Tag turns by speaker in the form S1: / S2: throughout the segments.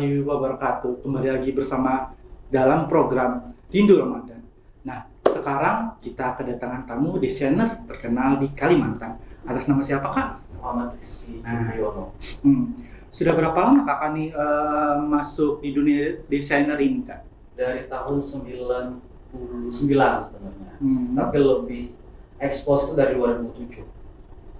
S1: warahmatullahi wabarakatuh. Kembali lagi bersama dalam program Rindu Ramadan. Nah, sekarang kita kedatangan tamu desainer terkenal di Kalimantan. Atas nama siapa, Kak?
S2: Muhammad Rizky
S1: Nah,
S2: Yono.
S1: Sudah berapa lama Kakak nih masuk di dunia desainer ini, Kak?
S2: Dari tahun 99 sebenarnya. Tapi lebih expose itu dari 2007.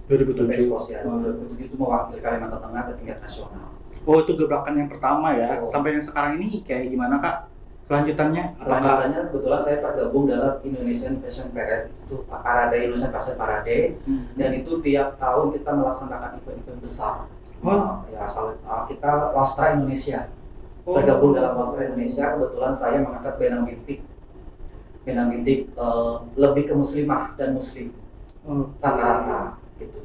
S1: 2007.
S2: Expose ya. 2007 itu mewakili Kalimantan Tengah ke tingkat nasional.
S1: Oh, itu gebrakan yang pertama ya.
S2: Oh.
S1: Sampai yang sekarang ini kayak gimana, Kak? Kelanjutannya?
S2: Kelanjutannya kebetulan saya tergabung dalam Indonesian Fashion Parade, itu Parade Indonesian Fashion Parade, dan itu tiap tahun kita melaksanakan event-event besar. Kita Wastra Indonesia. Tergabung dalam Wastra Indonesia, kebetulan saya mengangkat benang bintik. Benang bintik lebih ke muslimah dan muslim. Rata-rata gitu.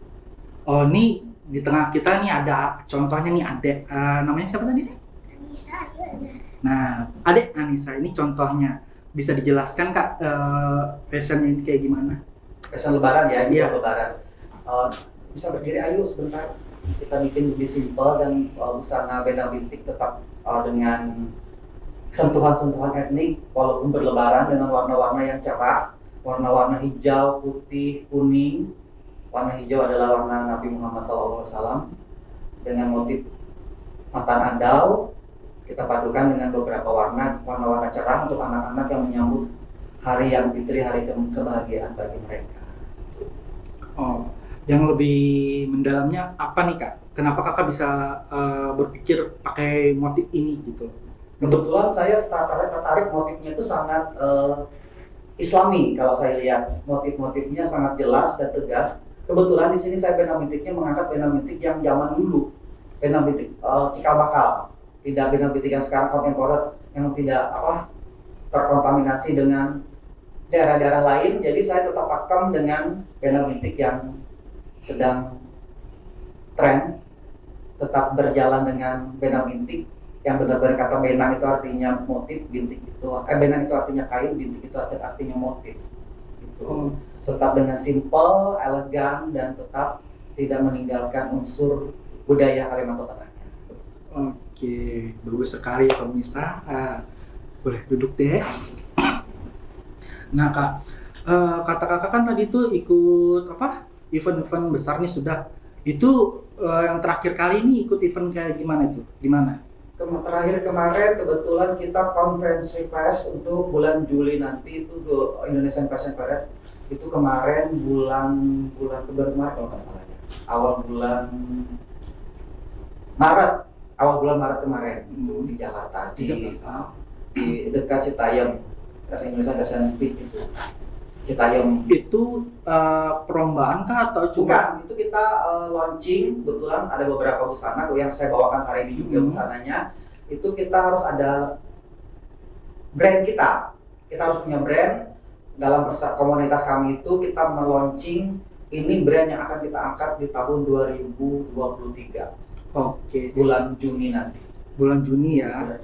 S1: Oh, ini di tengah kita nih ada contohnya nih adek, namanya siapa tadi?
S3: Anissa Ayu Azhar.
S1: Nah, adek Anissa ini contohnya, bisa dijelaskan Kak fashionnya ini kayak gimana?
S2: Fashion lebaran ya, ini
S1: Iya.
S2: lebaran. Bisa berdiri, ayo sebentar. Kita bikin lebih simpel dan busana benang bintik tetap dengan sentuhan-sentuhan etnik walaupun berlebaran dengan warna-warna yang cerah, warna-warna hijau, putih, kuning. Warna hijau adalah warna Nabi Muhammad SAW dengan motif matan andau. Kita padukan dengan beberapa warna-warna cerah untuk anak-anak yang menyambut hari yang fitri, hari kebahagiaan bagi mereka.
S1: Oh, yang lebih mendalamnya apa nih Kak? Kenapa Kakak bisa berpikir pakai motif ini gitu?
S2: Kebetulan saya tertarik motifnya itu sangat Islami. Kalau saya lihat motif-motifnya sangat jelas dan tegas. Kebetulan di sini saya benang bintiknya mengangkat benang bintik yang zaman dulu, benang bintik cikal bakal, tidak benang bintik yang sekarang kontemporer yang tidak terkontaminasi dengan daerah-daerah lain. Jadi saya tetap pakem dengan benang bintik yang sedang tren, tetap berjalan dengan benang bintik yang benar-benar kata benang itu artinya motif, bintik itu benang itu artinya kain, bintik itu artinya motif. Gitu. Tetap dengan simple, elegan, dan tetap tidak meninggalkan unsur budaya Kalimantan Tengahnya.
S1: Oke, bagus sekali pemirsa. Boleh duduk deh. Nah Kak, kata Kakak kan tadi tuh ikut event-event besar nih sudah. Itu yang terakhir kali ini ikut event kayak gimana itu? Di mana?
S2: Terakhir kemarin kebetulan kita konferensi pers untuk bulan Juli nanti itu Indonesian Fashion Parade. Itu kemarin bulan kemarin kalau nggak salah ya, awal bulan Maret kemarin itu di Jakarta, di dekat Citayam, Indonesian Fashion Week itu Citayam.
S1: Itu perlombaan kah atau cuma?
S2: Bukan, itu kita launching. Kebetulan ada beberapa busana yang saya bawakan hari ini juga busananya. Itu kita harus ada brand kita harus punya brand. Dalam komunitas kami itu kita meluncing ini brand yang akan kita angkat di tahun 2023.
S1: Oke.
S2: Bulan Juni nanti.
S1: Bulan Juni ya.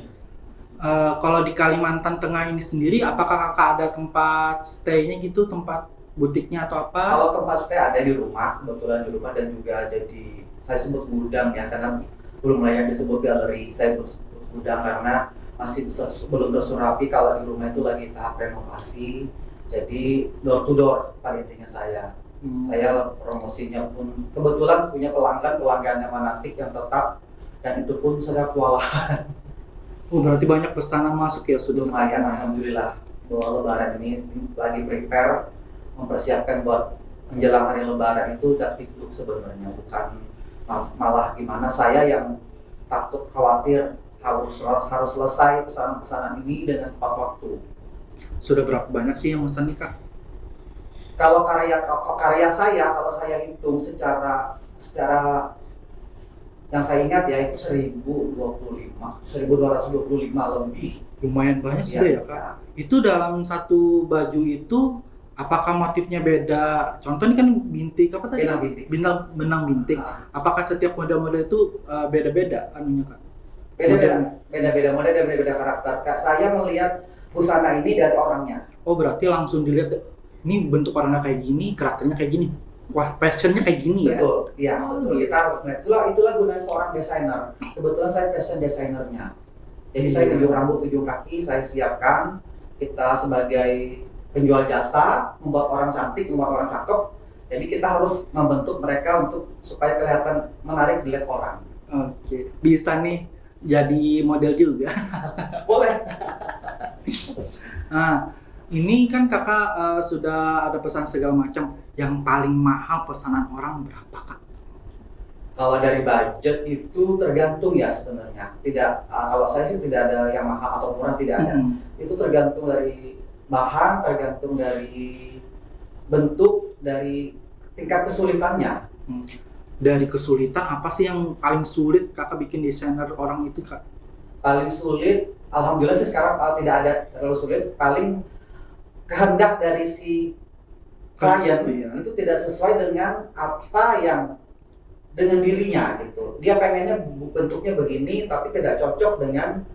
S1: Kalau di Kalimantan Tengah ini sendiri, apakah Kakak ada tempat stay-nya gitu, tempat butiknya atau apa?
S2: Kalau tempat stay ada di rumah, kebetulan di rumah, dan juga ada di, saya sebut gudang ya, karena belum layak disebut galeri. Saya sebut gudang karena masih belum bersurapi. Kalau di rumah itu lagi tahap renovasi. Jadi door to door pada intinya saya. Saya promosinya pun kebetulan punya pelanggannya Manatik yang tetap, dan itu pun saya kewalahan.
S1: Berarti banyak pesanan masuk ya sudah.
S2: Lumayan, alhamdulillah. Bahwa Lebaran ini lagi prepare, mempersiapkan buat menjelang hari Lebaran itu udah tiktok sebenarnya, bukan malah gimana saya yang takut khawatir harus selesai pesanan-pesanan ini dengan tepat waktu.
S1: Sudah berapa banyak sih yang pesan nih Kak?
S2: Kalau karya saya, kalau saya hitung secara yang saya ingat ya itu 1225 lebih.
S1: Lumayan banyak sudah ya Kak. Itu dalam satu baju itu apakah motifnya beda? Contoh ini kan bintik apa tadi? Benang bintik. Apakah setiap model-model itu beda-beda anunya Kak?
S2: Beda-beda model dan beda-beda karakter. Kak, saya melihat busana ini dari orangnya.
S1: Oh, berarti langsung dilihat ini bentuk orangnya kayak gini, karakternya kayak gini. Wah, fashionnya kayak gini ya?
S2: Betul, iya. Betul. Kita harus melihat. Itulah gunanya seorang desainer. Kebetulan saya fashion desainernya. Jadi saya ujung rambut, ujung kaki saya siapkan. Kita sebagai penjual jasa, membuat orang cantik, membuat orang cakep. Jadi kita harus membentuk mereka untuk supaya kelihatan menarik dilihat orang.
S1: Oke, bisa nih jadi model juga.
S2: Boleh.
S1: Nah, ini kan kakak sudah ada pesan segala macam. Yang paling mahal pesanan orang berapa kak?
S2: Kalau dari budget itu tergantung ya sebenarnya. Tidak, kalau saya sih tidak ada yang mahal atau murah, tidak ada. Itu tergantung dari bahan, tergantung dari bentuk, dari tingkat kesulitannya.
S1: Dari kesulitan apa sih yang paling sulit kakak bikin desainer orang itu kak?
S2: Paling sulit, alhamdulillah sih sekarang tidak ada terlalu sulit. Paling kehendak dari si klien itu tidak sesuai dengan apa yang dengan dirinya gitu. Dia pengennya bentuknya begini tapi tidak cocok dengan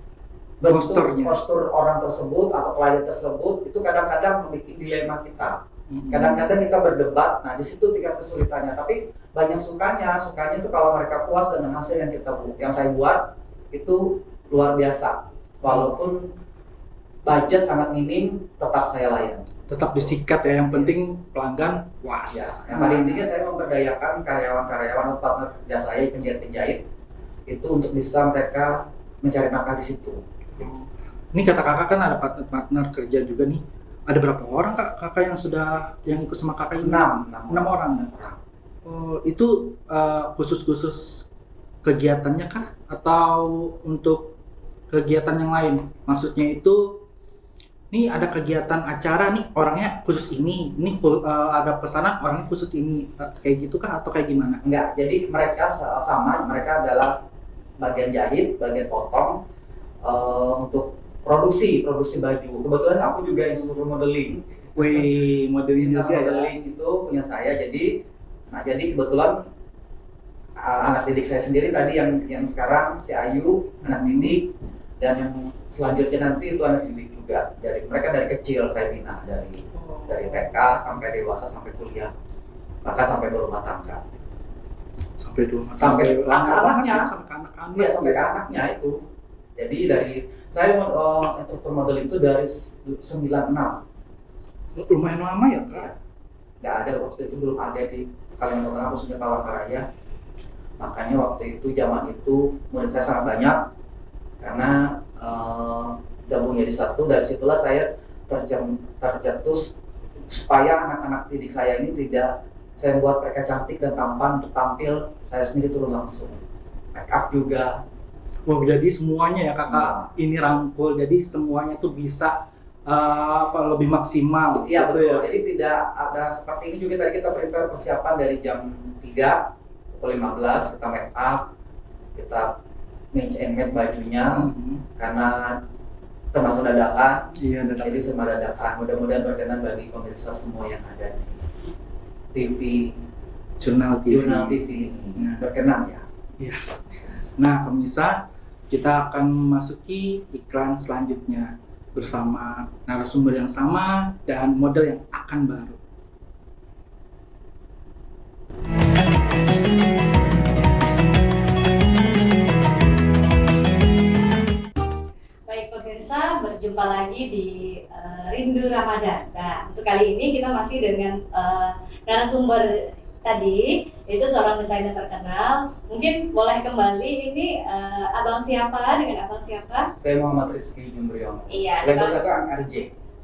S2: bentuk postur orang tersebut atau klien tersebut. Itu kadang-kadang membuat dilema kita. Kadang-kadang kita berdebat. Nah, di situ tingkat kesulitannya. Tapi banyak sukanya itu kalau mereka puas dengan hasil yang saya buat itu luar biasa. Walaupun budget sangat minim, tetap saya layan.
S1: Tetap disikat ya, yang penting pelanggan puas.
S2: Ya, yang paling intinya saya memberdayakan karyawan-karyawan atau partner kerja saya, penjahit-penjahit itu untuk bisa mereka mencari nafkah di situ.
S1: Ini kata kakak kan ada partner kerja juga nih. Ada berapa orang kakak yang ikut sama kakak ini? 6 orang. Itu khusus kegiatannya kah? Atau untuk kegiatan yang lain? Maksudnya itu nih ada kegiatan acara nih orangnya khusus ini ada pesanan orangnya khusus ini, kayak gitu kah atau kayak gimana?
S2: Enggak, jadi mereka sama, mereka adalah bagian jahit, bagian potong, untuk produksi baju. Kebetulan aku juga instruktur modeling.
S1: Wih, modeling juga ya?
S2: Modeling itu punya saya, jadi kebetulan anak didik saya sendiri tadi yang sekarang si Ayu anak didik, dan yang selanjutnya nanti itu anak didik juga. Mereka dari kecil saya bina, dari TK sampai dewasa sampai kuliah, maka sampai berumah tangga.
S1: Sampai
S2: anak-anaknya,
S1: sampai
S2: sampai ke anaknya itu. Jadi dari saya instruktur modeling itu dari 96.
S1: Lumayan lama ya kak?
S2: Ya. Nggak ada waktu itu, belum ada di Kalimantan Tengah khususnya Palangkaraya. Makanya waktu itu zaman itu murid saya sangat banyak karena gabung jadi satu. Dari situlah saya tercetus supaya anak-anak didik saya ini tidak saya buat mereka cantik dan tampan untuk tampil, saya sendiri turun langsung make up juga.
S1: Wah, jadi semuanya ya kakak ini rangkul, jadi semuanya tuh bisa lebih maksimal.
S2: Iya
S1: gitu
S2: betul,
S1: ya?
S2: jadi tidak ada seperti ini juga. Tadi kita prepare persiapan dari jam 3 pukul 15 kita make up, kita match and match bajunya karena termasuk dadakan.
S1: Iya, dadakan.
S2: Jadi semua dadakan. Mudah-mudahan berkenan bagi pemirsa semua yang ada di TV,
S1: Jurnal TV.
S2: Nah. Berkenan ya.
S1: Iya. Nah, pemirsa, kita akan memasuki iklan selanjutnya bersama narasumber yang sama dan model yang akan baru.
S4: Baik pemirsa, berjumpa lagi di Rindu Ramadan. Nah, untuk kali ini kita masih dengan narasumber tadi, itu seorang desainer terkenal. Mungkin boleh kembali ini abang siapa, dengan abang siapa?
S2: Saya Muhammad Rizky Jumriono.
S4: Iya.
S2: Label saya itu MRJ.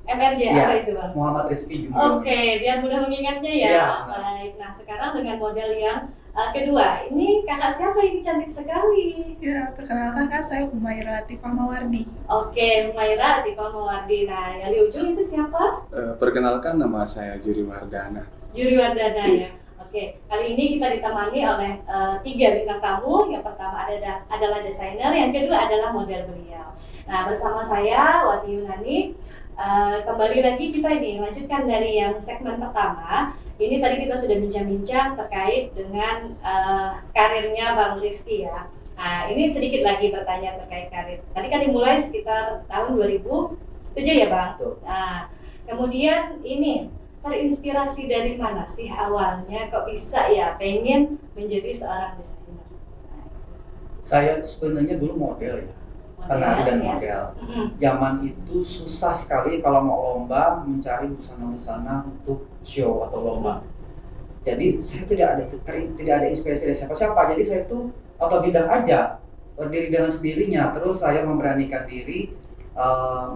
S4: MRJ
S2: Ya,
S4: apa itu bang?
S2: Muhammad Rizky Jumriono.
S4: Oke, biar mudah mengingatnya ya.
S2: Ya.
S4: Baik. Nah sekarang dengan model yang kedua, ini kakak siapa ini cantik sekali?
S5: Ya, perkenalkan kak, saya Humaira Latifah Mawardi.
S4: Oke, Humaira Latifah Mawardi. Nah, yang di ujung itu siapa?
S6: Perkenalkan, nama saya Juri Wardana.
S4: Juri Wardana ya. Oke, kali ini kita ditemani oleh 3 bintang tamu. Yang pertama adalah desainer, yang kedua adalah model beliau. Nah, bersama saya Wati Yunani. Kembali lagi kita ini lanjutkan dari yang segmen pertama. Ini tadi kita sudah bincang-bincang terkait dengan karirnya Bang Rizky ya. Nah, ini sedikit lagi bertanya terkait karir. Tadi kan dimulai sekitar tahun 2007 ya Bang?
S2: Betul.
S4: Nah, kemudian ini terinspirasi dari mana sih awalnya kok bisa ya pengen menjadi seorang desainer?
S2: Saya itu sebenarnya dulu model ya. penari dan
S4: ya.
S2: model. Zaman itu susah sekali kalau mau lomba mencari busana-busana untuk show atau lomba. Jadi saya tidak ada inspirasi dari siapa-siapa. Jadi saya itu otodidak aja, berdiri dengan sendirinya. Terus saya memberanikan diri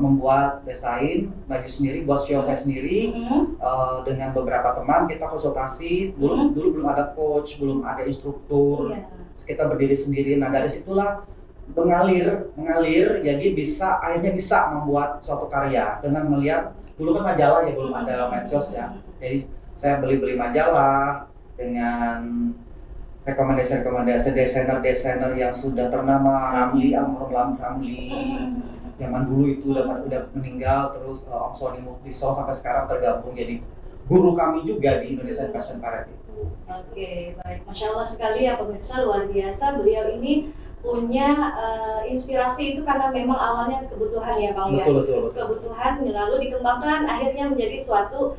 S2: membuat desain baju sendiri, buat show saya sendiri dengan beberapa teman. Kita konsultasi. Dulu belum ada coach, belum ada instruktur. Kita berdiri sendiri. Nah dari situlah mengalir. Jadi akhirnya bisa membuat suatu karya dengan melihat. Dulu kan majalah ya, belum ada medsos ya. Jadi saya beli majalah dengan rekomendasi desainer yang sudah ternama, almarhum Ramli. Zaman dulu itu udah meninggal, terus Om Sony Mukliso sampai sekarang tergabung jadi guru kami juga di Indonesia Fashion Parade itu.
S4: Oke, baik. Masya Allah sekali ya pemirsa, luar biasa. Beliau ini punya inspirasi itu karena memang awalnya kebutuhan ya Bang ya.
S2: Betul.
S4: Kebutuhan lalu dikembangkan akhirnya menjadi suatu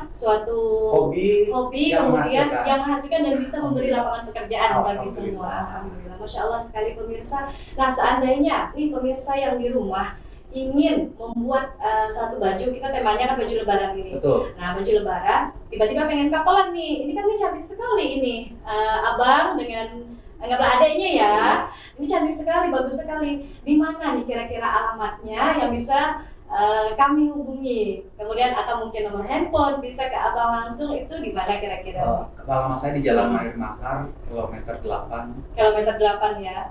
S4: suatu hobi
S2: yang
S4: kemudian
S2: menghasilkan.
S4: yang menghasilkan dan bisa memberi lapangan pekerjaan bagi
S2: Alhamdulillah.
S4: semua. Alhamdulillah, Masya Allah sekali pemirsa. Nah seandainya nih pemirsa yang di rumah ingin membuat satu baju, kita temanya kan baju lebaran ini.
S2: Betul.
S4: Nah baju lebaran, tiba-tiba pengen kapelan nih, ini kan cantik sekali ini, abang dengan anggaplah adanya ya, ini cantik sekali, bagus sekali. Di mana nih kira-kira alamatnya yang bisa kami hubungi, kemudian atau mungkin nomor handphone bisa ke abang langsung, itu di mana kira-kira?
S2: Alamat saya di Jalan Mahir Makar, kilometer 8.
S4: Kilometer 8 ya.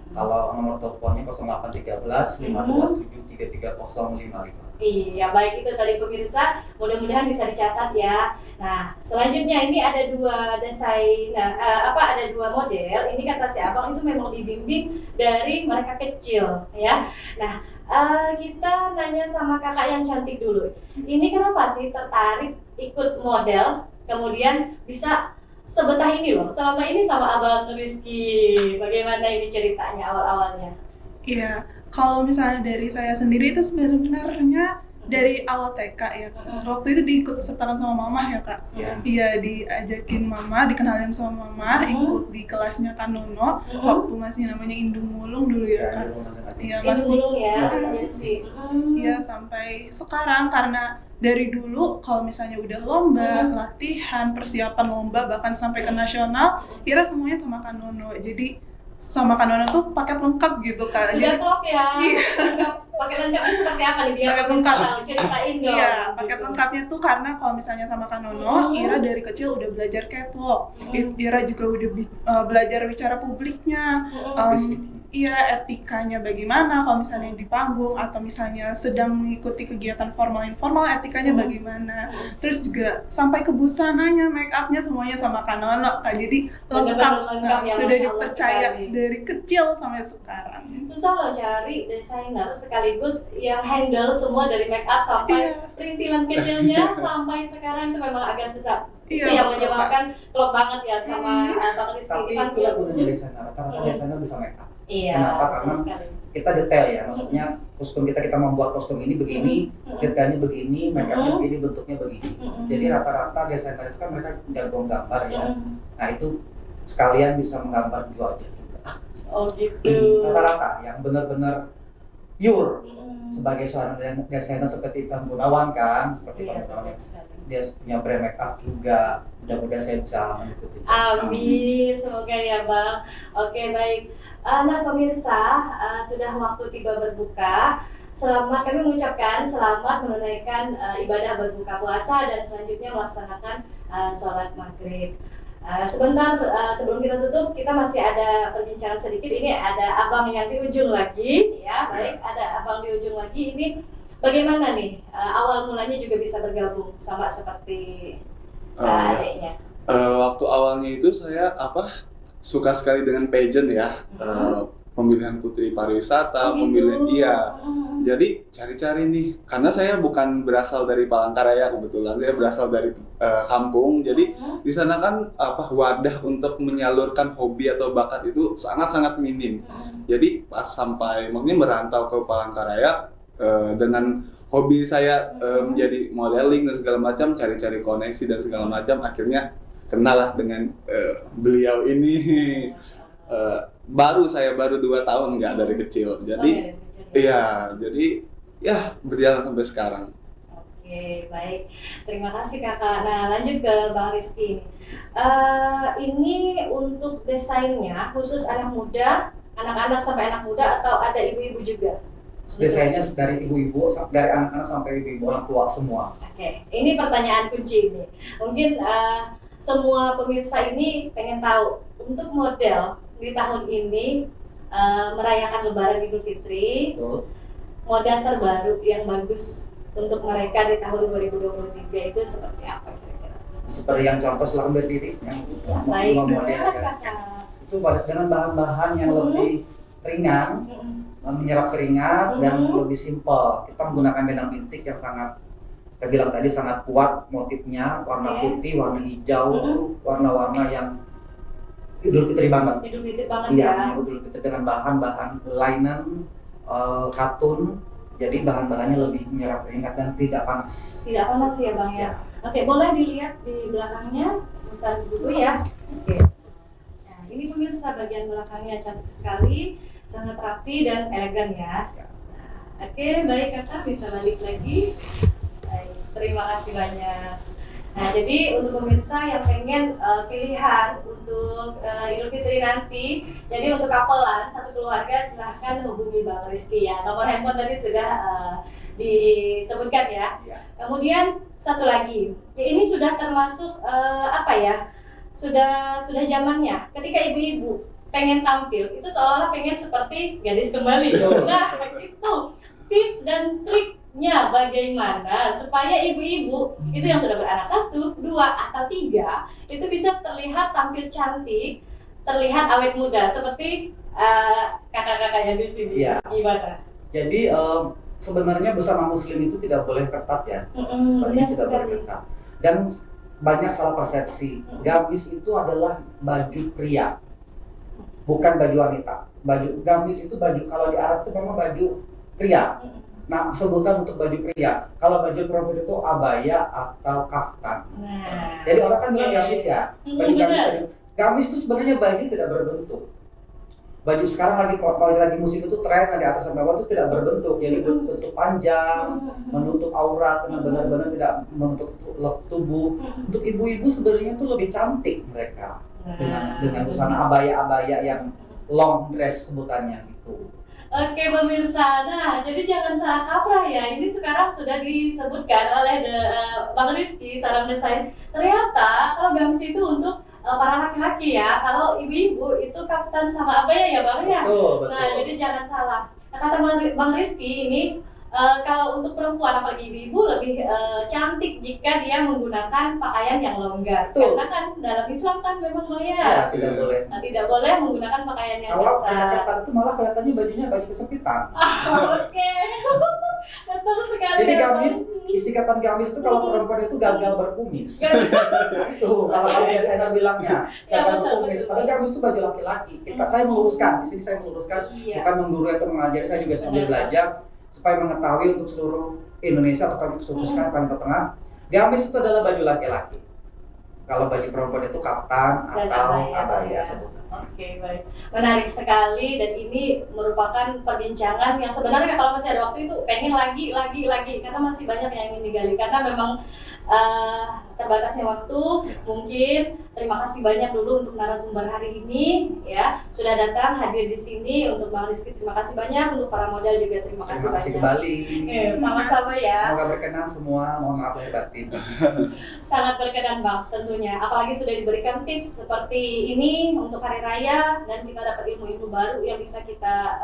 S2: Kalau nomor teleponnya 0813 527 33055.
S4: Iya, baik itu tadi pemirsa, mudah-mudahan bisa dicatat ya. Nah, selanjutnya ini ada dua desain, ada dua model. Ini kata si abang itu memang dibimbing dari mereka kecil ya. Nah, kita nanya sama kakak yang cantik dulu. Ini kenapa sih tertarik ikut model, kemudian bisa sebetah ini loh selama ini sama Abang Rizky? Bagaimana ini ceritanya awal-awalnya?
S5: Iya, kalau misalnya dari saya sendiri itu sebenarnya dari awal TK ya. Waktu itu diikut sertakan sama mama ya kak. Iya, diajakin mama, dikenalin sama mama, ikut di kelasnya Kak Nono. Waktu masih namanya Indung Mulung dulu ya kak. Iya
S4: Indung Mulung ya,
S5: Iya sampai sekarang, karena dari dulu kalau misalnya udah lomba, latihan, persiapan lomba, bahkan sampai ke nasional, Ira semuanya sama Kak Nono. Jadi sama Kak Nono tuh paket lengkap gitu kak.
S4: Sudah klop ya.
S5: Iya.
S4: Paket lengkapnya seperti apa nih? Biar
S5: Paket
S4: pemirsa
S5: lengkap.
S4: tahu, ceritain dong.
S5: Iya, paket lengkapnya tuh karena kalau misalnya sama Kak Nono, Ira dari kecil udah belajar catwalk. Ira juga udah belajar bicara publiknya. Iya, etikanya bagaimana kalau misalnya di panggung atau misalnya sedang mengikuti kegiatan formal informal, etikanya bagaimana. Terus juga sampai ke busananya, make upnya semuanya sama Kak Nono Kak. Jadi lengkap
S4: ya,
S5: sudah
S4: Masya Allah
S5: dipercaya
S4: sekali.
S5: dari kecil sampai sekarang.
S4: Susah loh cari desainer sekaligus yang handle semua dari make up sampai perintilan kecilnya sampai sekarang, itu memang agak susah.
S5: Iya,
S4: Itu yang
S5: betul,
S4: menyebabkan klop banget ya sama Bang Rizky.
S2: Tapi itulah gunanya desainer, rata-rata desainer bisa make up.
S4: Iya.
S2: Kenapa? Karena
S4: sekali.
S2: kita detail ya, maksudnya kostum kita membuat kostum ini begini, detailnya begini, make upnya begini, bentuknya begini. Jadi rata-rata desainer itu kan mereka jago gambar ya. Nah itu sekalian bisa menggambar di wajah juga.
S4: Oh gitu.
S2: Rata-rata yang benar-benar pure sebagai seorang desainer seperti Bang Gunawan kan, seperti Bang Gunawan yang dia punya brand make up juga. Mudah-mudahan saya bisa mengikuti.
S4: Amin, semoga ya Bang. Oke baik. Nah pemirsa, sudah waktu tiba berbuka. Selamat, kami mengucapkan selamat menunaikan ibadah berbuka puasa dan selanjutnya melaksanakan sholat maghrib. Sebentar sebelum kita tutup, kita masih ada perbincangan sedikit. Ini ada abang yang di ujung lagi, ya baik. Ada abang di ujung lagi. Ini bagaimana nih awal mulanya juga bisa bergabung sama seperti adiknya?
S6: Waktu awalnya itu saya suka sekali dengan pageant ya, pemilihan putri pariwisata, pemilihan Jadi cari-cari nih, karena saya bukan berasal dari Palangkaraya kebetulan, saya berasal dari kampung. Jadi di sana kan wadah untuk menyalurkan hobi atau bakat itu sangat-sangat minim. Jadi pas sampai mungkin merantau ke Palangkaraya dengan hobi saya menjadi modeling dan segala macam, cari-cari koneksi dan segala macam, akhirnya kenal lah dengan beliau ini. baru 2 tahun nggak dari kecil. Jadi iya, jadi ya berjalan sampai sekarang.
S4: Oke, baik. Terima kasih Kakak. Nah, lanjut ke Bang Rizky. Ini untuk desainnya khusus anak muda, anak-anak sampai anak muda atau ada ibu-ibu juga?
S2: Desainnya dari ibu-ibu, dari anak-anak sampai ibu-ibu, orang tua semua.
S4: Oke, ini pertanyaan kunci ini. Mungkin semua pemirsa ini pengen tahu untuk model di tahun ini merayakan Lebaran Idul Fitri,
S2: Betul.
S4: model terbaru yang bagus untuk mereka di tahun 2023 itu seperti apa kira-kira?
S2: Seperti yang contoh selalu berdiri, yang
S4: Baik,
S2: model
S4: silakan
S2: ya.
S4: Kakak.
S2: Itu dengan bahan-bahan yang lebih ringan, menyerap keringat dan lebih simpel. Kita menggunakan benang bintik yang sangat, saya bilang tadi sangat kuat motifnya, warna putih, warna hijau, itu warna-warna yang Idul Fitri banget.
S4: Idul Fitri banget
S2: Iya,
S4: ya.
S2: yang Idul Fitri dengan bahan-bahan linen, katun, jadi bahan-bahannya lebih menyerap keringat dan tidak panas.
S4: Tidak panas ya Bang ya.
S2: Ya.
S4: Oke, boleh dilihat di belakangnya. Bentar dulu ya. Oke. Nah, ini pemirsa bagian belakangnya cantik sekali, sangat rapi dan elegan ya.
S2: Ya.
S4: Nah, oke, baik Kakak bisa balik lagi. Baik, terima kasih banyak. Nah, jadi untuk pemirsa yang pengen pilihan untuk Idul Fitri nanti, jadi untuk kapelan satu keluarga silahkan hubungi Bang Rizky ya. Nomor handphone tadi sudah disebutkan ya.
S2: Ya.
S4: Kemudian satu lagi, ya ini sudah termasuk apa ya? Sudah zamannya. Ketika ibu-ibu pengen tampil, itu seolah-olah pengen seperti gadis kembali. Nah, itu tips dan triknya bagaimana supaya ibu-ibu itu yang sudah beranak 1, 2, atau 3 itu bisa terlihat tampil cantik, terlihat awet muda seperti kakak-kakaknya di sini.
S2: Iya.
S4: Gimana?
S2: Jadi sebenarnya busana muslim itu tidak boleh ketat ya. Tadinya
S4: Benar
S2: tidak boleh
S4: sekali.
S2: ketat. Dan banyak salah persepsi. Gamis itu adalah baju pria, bukan baju wanita. Gamis itu baju, kalau di Arab itu memang baju pria. Nah, sebutan untuk baju pria. Kalau baju perempuan itu abaya atau kaftan.
S4: Nah,
S2: Jadi orang kan bilang gamis ya. Baju gamis,
S4: benar.
S2: gamis itu sebenarnya baju tidak berbentuk. Baju sekarang lagi musim itu tren di atas sampai bawah itu tidak berbentuk. Jadi bentuk panjang, menutup aurat, dengan benar-benar tidak menutup tubuh. Untuk ibu-ibu sebenarnya itu lebih cantik mereka dengan busana abaya-abaya yang long dress sebutannya gitu.
S4: Oke pemirsa, nah jadi jangan salah kaprah ya. Ini sekarang sudah disebutkan oleh Bang Rizky, seorang desain. Ternyata kalau gamis itu untuk para laki-laki ya. Kalau ibu-ibu itu kaftan sama abaya ya Bang ya.
S2: Betul, betul.
S4: Nah jadi jangan salah. Nah, kata Bang Rizky ini kalau untuk perempuan apalagi ibu-ibu lebih cantik jika dia menggunakan pakaian yang longgar.
S2: Betul.
S4: Karena kan dalam Islam kan memang
S2: Ya,
S4: ya,
S2: tidak boleh.
S4: nah, tidak boleh menggunakan pakaian yang
S2: Kalau
S4: ketat.
S2: ketat itu malah kelihatannya bajunya baju kesempitan.
S4: Oke, betul sekali.
S2: Jadi
S4: ya,
S2: gamis,
S4: Bang.
S2: isi kata gamis itu kalau perempuan itu gagal berkumis. Nah, itu kalau kami desainer bilangnya
S4: Ya,
S2: gagal
S4: betul,
S2: berkumis.
S4: betul.
S2: Padahal gamis itu baju laki-laki. Saya meluruskan, di sini saya meluruskan,
S4: Iya.
S2: bukan menggurui atau mengajari, saya juga sambil
S4: Benar.
S2: belajar supaya mengetahui untuk seluruh Indonesia atau kami khususkan Kalimantan Tengah. Gamis itu adalah baju laki-laki. Kalau baju perempuan itu kaftan
S4: Dan
S2: atau
S4: abaya.
S2: abaya sebutan.
S4: Oke, baik. Menarik sekali dan ini merupakan perbincangan yang sebenarnya kalau masih ada waktu itu pengen lagi karena masih banyak yang ingin digali karena memang terbatasnya waktu. Mungkin terima kasih banyak dulu untuk narasumber hari ini ya sudah datang hadir di sini untuk Bang Rizky. Terima kasih banyak untuk para model juga terima kasih
S2: Terima kasih
S4: banyak.
S2: kembali.
S4: Sama-sama ya.
S2: Semoga berkenan semua. Mohon maaf lahir batin.
S4: Sangat berkenan Bang tentunya. Apalagi sudah diberikan tips seperti ini untuk hari raya dan kita dapat ilmu-ilmu baru yang bisa kita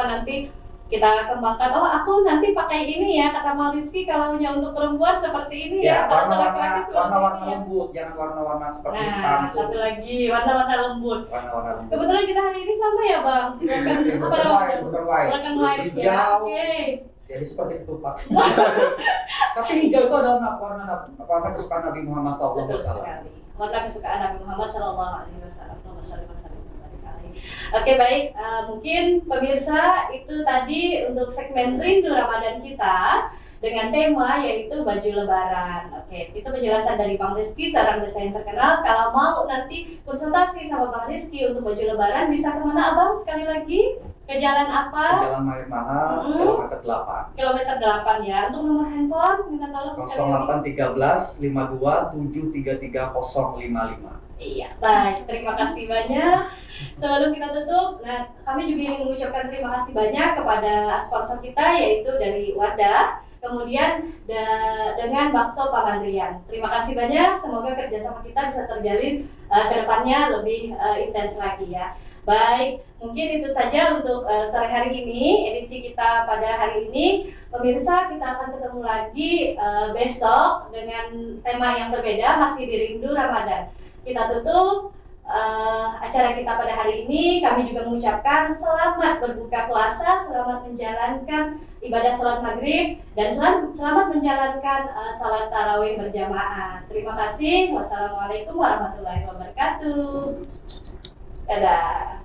S4: nanti kita kembangkan. Oh aku nanti pakai ini ya kata Bang Rizky kalau hanya untuk perempuan seperti ini ya.
S2: Ya,
S4: Kalau untuk laki-laki
S2: warna-warna
S4: seperti
S2: warna-warna
S4: ini ya.
S2: lembut, jangan warna-warna seperti hitam
S4: Nah,
S2: itu.
S4: satu lagi warna-warna lembut.
S2: Warna-warna lembut.
S4: Kebetulan kita hari ini sama ya Bang. Bukan apa namanya?
S2: Bukan white.
S4: Bukan white ya.
S2: Hijau.
S4: Oke.
S2: Jadi seperti ketupat. Tapi hijau itu adalah warna kesukaan Nabi Muhammad SAW.
S4: Betul sekali. Warna kesukaan Nabi Muhammad SAW. Oke baik, mungkin pemirsa itu tadi untuk segmen Rindu Ramadan kita dengan tema yaitu baju lebaran. Oke, itu penjelasan dari Bang Rizky, seorang desain terkenal. Kalau mau nanti konsultasi sama Bang Rizky untuk baju lebaran, bisa kemana Abang sekali lagi? Ke jalan
S2: Ke
S4: apa?
S2: Jalan Mahir Mahal, kilometer 8.
S4: Kilometer 8 ya. Untuk nomor handphone, minta tolong sekali lagi.
S2: 0813 52 733 055.
S4: Iya, baik. Terima kasih banyak. Sebelum kita tutup, nah kami juga ingin mengucapkan terima kasih banyak kepada sponsor kita yaitu dari Wadah, kemudian dengan Bakso Pamandrian. Terima kasih banyak. Semoga kerjasama kita bisa terjalin ke depannya lebih intens lagi ya. Baik, mungkin itu saja untuk sore hari ini, edisi kita pada hari ini. Pemirsa, kita akan ketemu lagi besok dengan tema yang berbeda, masih di Rindu Ramadan. Kita tutup acara kita pada hari ini. Kami juga mengucapkan selamat berbuka puasa, selamat menjalankan ibadah sholat maghrib, dan selamat menjalankan sholat tarawih berjamaah. Terima kasih. Wassalamualaikum warahmatullahi wabarakatuh. Dadah.